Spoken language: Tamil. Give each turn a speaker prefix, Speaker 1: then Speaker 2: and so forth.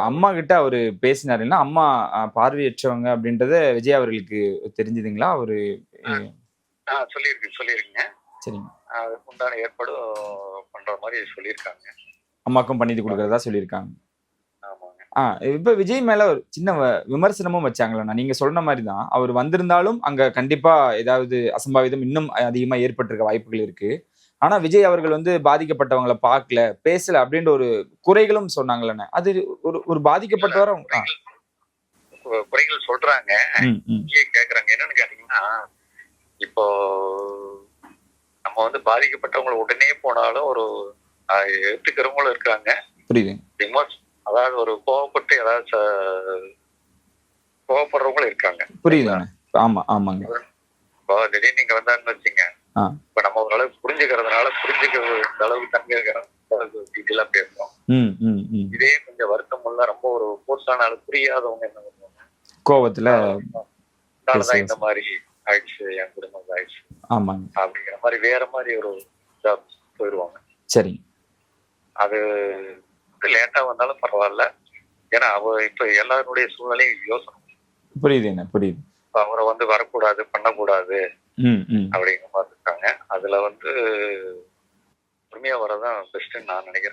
Speaker 1: அம்மா கிட்ட அவரு பேசினாருன்னா, அம்மா பார்வையற்றவங்க அப்படின்றத விஜய் அவர்களுக்கு தெரிஞ்சுதுங்களா? அவரு
Speaker 2: சொல்லியிருக்குங்க.
Speaker 1: சரிங்க.
Speaker 2: அதுக்கு உண்டான ஏற்பாடும் பண்ற மாதிரி சொல்லியிருக்காங்க.
Speaker 1: அம்மாக்கும் பண்ணி குடுக்கிறதா சொல்லியிருக்காங்க.
Speaker 2: ஆமாங்க.
Speaker 1: இப்ப விஜய் மேல ஒரு சின்ன விமர்சனமும் வச்சாங்கல்லண்ணா. நீங்க சொன்ன மாரி தான். அவர் வந்திருந்தாலும் அங்க கண்டிப்பா ஏதாவது அசம்பாவிதம் இன்னும் அதிகமா ஏற்பட்டிருக்க வாய்ப்புகள் இருக்கு. ஆனா விஜய் அவர்கள் வந்து பாதிக்கப்பட்டவங்கள பார்க்கல, பேசல அப்படின்ற ஒரு குறைகளும் சொன்னாங்கல்லண்ணா. அது ஒரு ஒரு பாதிக்கப்பட்டவர
Speaker 2: குறைகள் சொல்றாங்க. கேக்குறாங்க. என்னன்னு கேட்டீங்கன்னா, இப்போ நம்ம வந்து பாதிக்கப்பட்டவங்க உடனே போனாலும் ஒரு எடுத்துக்கிறவங்களும் இருக்காங்க.
Speaker 1: புரியுது.
Speaker 2: அதாவது ஒரு கோவப்பட்டு ஏதாவது கோவப்படுறவங்களும் இருக்காங்க.
Speaker 1: புரியுதுங்க. ஆமா, ஆமாங்க.
Speaker 2: இப்போ திடீர்னு நீங்க வந்தாருன்னு வச்சுங்க. இப்ப நம்ம ஓரளவுக்கு புரிஞ்சுக்கிறதுனால புரிஞ்சுக்கிற அளவுக்கு தன்மையா டீட்டெயிலா பேசுறோம். இதே கொஞ்சம் வருத்தம் உள்ள ரொம்ப ஒரு போர்ஸான ஆளு புரியாதவங்க என்ன பண்ணுவாங்க,
Speaker 1: கோவத்துல
Speaker 2: இந்த மாதிரி ஆயிடுச்சு, என் குடும்பம் ஆயிடுச்சு அப்படிங்கிற மாதிரி வேற மாதிரி ஒரு போயிடுவாங்க.
Speaker 1: சரி.
Speaker 2: அது லேட்டா வந்தாலும் பரவாயில்ல. ஏன்னா இப்ப எல்லாருடைய சூழ்நிலையும் யோசனை.
Speaker 1: புரியுது.
Speaker 2: அவரை வந்து வரக்கூடாது, பண்ணக்கூடாது அப்படிங்கிற மாதிரி இருக்காங்க. அதுல வந்து உண்மையா வரதான் பெஸ்ட்ன்னு நான் நினைக்கிறேன்.